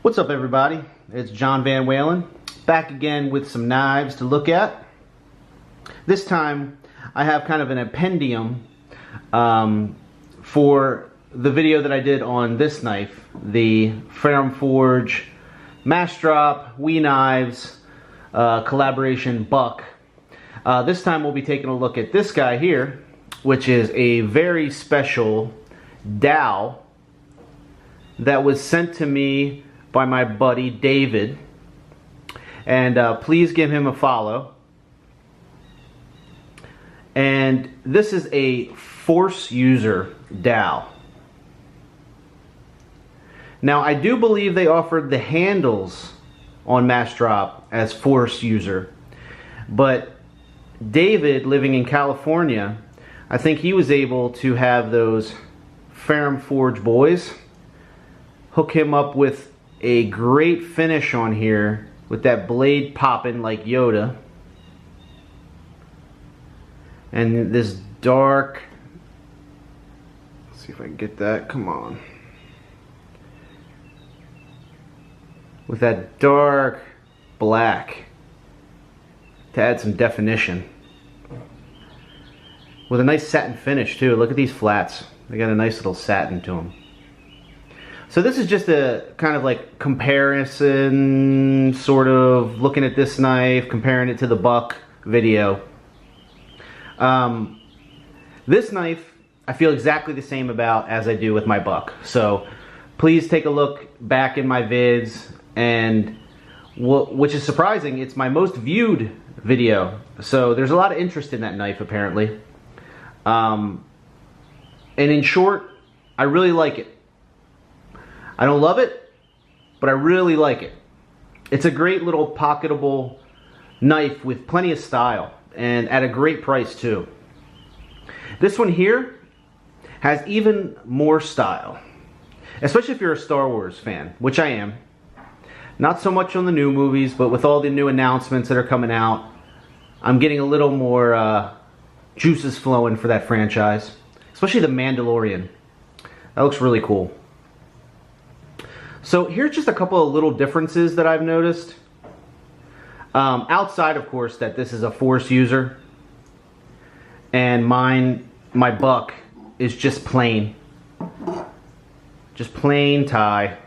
What's up, everybody? It's John Van Walen, back again with some knives to look at. This time I have kind of an appendium for the video that I did on this knife, the Ferrum Forge Massdrop WE Knives collaboration buck. This time we'll be taking a look at this guy here, which is a very special DAO that was sent to me by my buddy David, and please give him a follow. And this is a Force User DAO. Now, I do believe they offered the handles on Massdrop as Force User, but David, living in California, I think he was able to have those Ferrum Forge boys hook him up with a great finish on here with that blade popping like Yoda, and this dark, let's see if I can get that, come on, with that dark black to add some definition, with a nice satin finish too. Look at these flats, they got a nice little satin to them. So this is just a kind of like comparison, sort of looking at this knife, comparing it to the buck video. This knife I feel exactly the same about as I do with my buck. So please take a look back in my vids, and which is surprising, it's my most viewed video. So there's a lot of interest in that knife apparently. And in short, I really like it. I don't love it, but I really like it. It's a great little pocketable knife with plenty of style and at a great price too. This one here has even more style, especially if you're a Star Wars fan, which I am. Not so much on the new movies, but with all the new announcements that are coming out, I'm getting a little more juices flowing for that franchise, especially the Mandalorian. That looks really cool. So here's just a couple of little differences that I've noticed. Outside, of course, that this is a Force User, and my buck is just plain tie.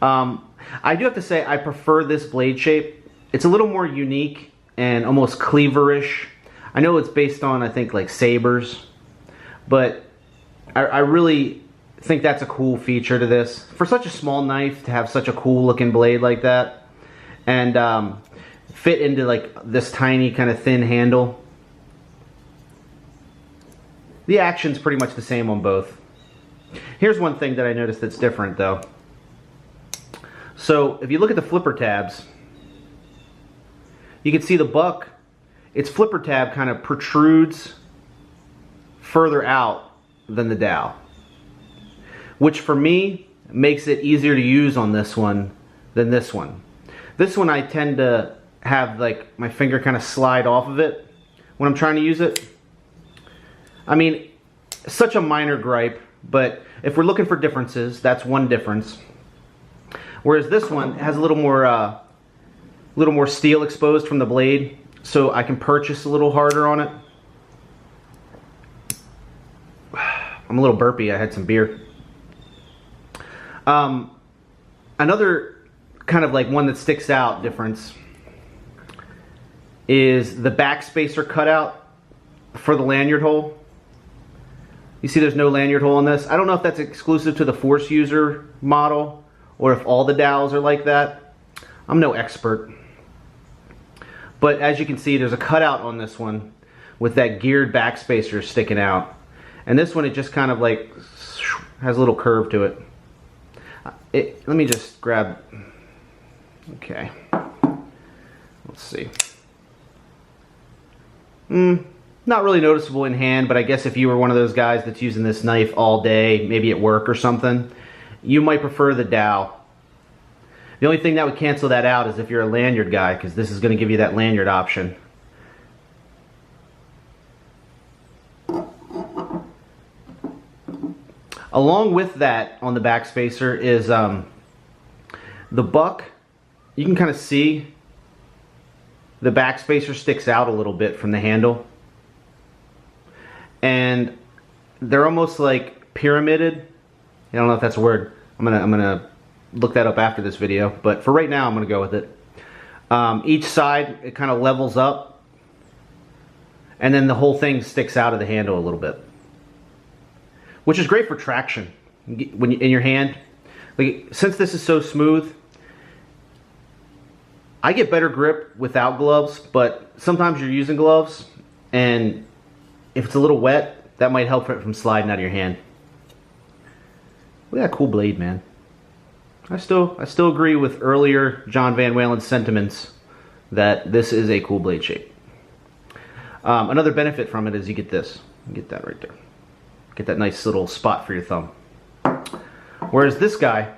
I do have to say I prefer this blade shape. It's a little more unique and almost cleaverish. I know it's based on, I think, like sabers, but I really think that's a cool feature to this. For such a small knife to have such a cool looking blade like that, and fit into like this tiny kind of thin handle. The action's pretty much the same on both. Here's one thing that I noticed that's different though. So if you look at the flipper tabs, you can see the buck, its flipper tab kind of protrudes further out than the DAO, which for me makes it easier to use on this one than this one. This one I tend to have like my finger kind of slide off of it when I'm trying to use it. I mean, such a minor gripe, but if we're looking for differences, that's one difference. Whereas this one has a little more steel exposed from the blade, so I can purchase a little harder on it. I'm a little burpy, I had some beer. Another kind of like one that sticks out difference is the backspacer cutout for the lanyard hole. You see there's no lanyard hole on this. I don't know if that's exclusive to the Force User model or if all the DAOs are like that. I'm no expert. But as you can see, there's a cutout on this one with that geared backspacer sticking out. And this one, it just kind of like has a little curve to it. Let me just grab, okay, let's see. Not really noticeable in hand, but I guess if you were one of those guys that's using this knife all day, maybe at work or something, you might prefer the DAO. The only thing that would cancel that out is if you're a lanyard guy, because this is going to give you that lanyard option. Along with that, on the backspacer is the buck. You can kind of see the backspacer sticks out a little bit from the handle. And they're almost like pyramided. I don't know if that's a word. I'm gonna look that up after this video, but for right now I'm gonna go with it. Each side, it kind of levels up, and then the whole thing sticks out of the handle a little bit, which is great for traction when in your hand. Like, since this is so smooth, I get better grip without gloves, but sometimes you're using gloves, and if it's a little wet, that might help it from sliding out of your hand. Look at that cool blade, man. I still agree with earlier John Van Walen's sentiments that this is a cool blade shape. Another benefit from it is you get this. You get that right there. Get that nice little spot for your thumb. Whereas this guy,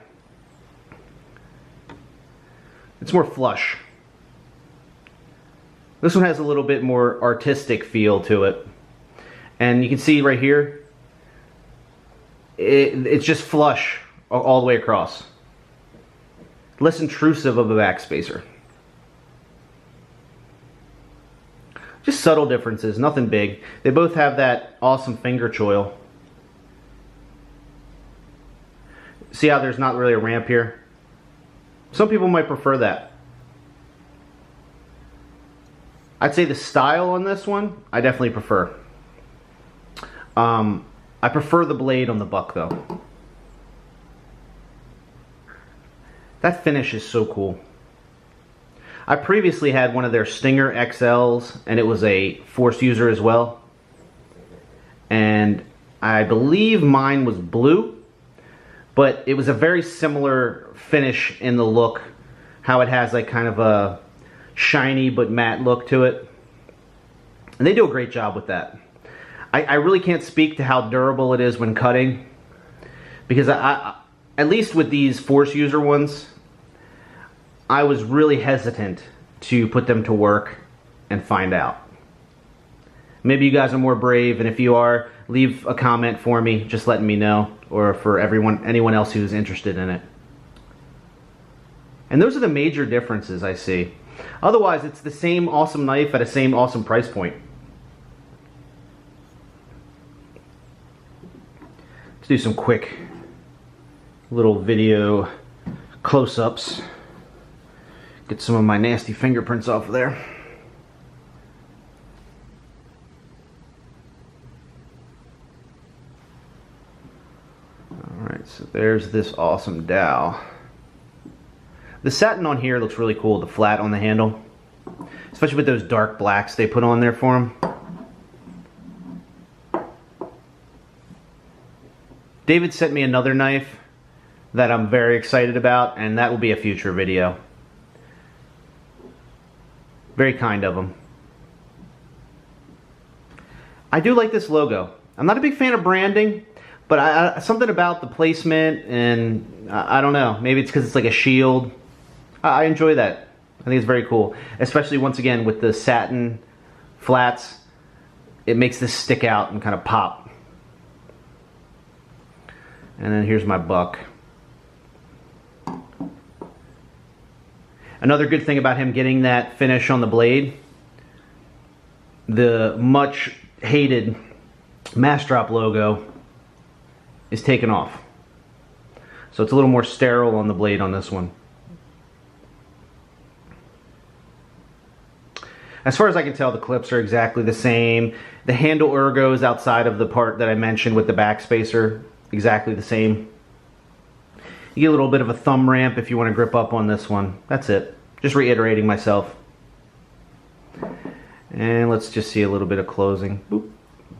it's more flush. This one has a little bit more artistic feel to it. And you can see right here, it's just flush all the way across. Less intrusive of a backspacer. Just subtle differences, nothing big. They both have that awesome finger choil. See how there's not really a ramp here? Some people might prefer that. I'd say the style on this one, I definitely prefer. I prefer the blade on the buck though. That finish is so cool. I previously had one of their Stinger XLs, and it was a force user as well. And I believe mine was blue, but it was a very similar finish in the look. How it has like kind of a shiny but matte look to it. And they do a great job with that. I really can't speak to how durable it is when cutting, because at least with these force user ones, I was really hesitant to put them to work and find out. Maybe you guys are more brave, and if you are, leave a comment for me, just letting me know, or for anyone else who's interested in it. And those are the major differences I see. Otherwise, it's the same awesome knife at a same awesome price point. Let's do some quick little video close-ups. Get some of my nasty fingerprints off of there. Alright, so there's this awesome DAO. The satin on here looks really cool, the flat on the handle. Especially with those dark blacks they put on there for them. David sent me another knife that I'm very excited about, and that will be a future video. Very kind of him. I do like this logo. I'm not a big fan of branding, but something about the placement, and I don't know, maybe it's because it's like a shield. I enjoy that. I think it's very cool, especially once again with the satin flats. It makes this stick out and kind of pop. And then here's my buck. Another good thing about him getting that finish on the blade, the much hated Massdrop logo is taken off. So it's a little more sterile on the blade on this one. As far as I can tell, the clips are exactly the same. The handle ergos outside of the part that I mentioned with the backspacer, exactly the same. You get a little bit of a thumb ramp if you want to grip up on this one. That's it. Just reiterating myself. And let's just see a little bit of closing. Boop.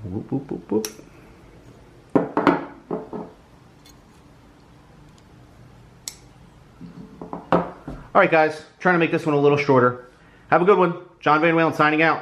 Boop, boop, boop, boop. Alright guys, trying to make this one a little shorter. Have a good one. John Van Walen signing out.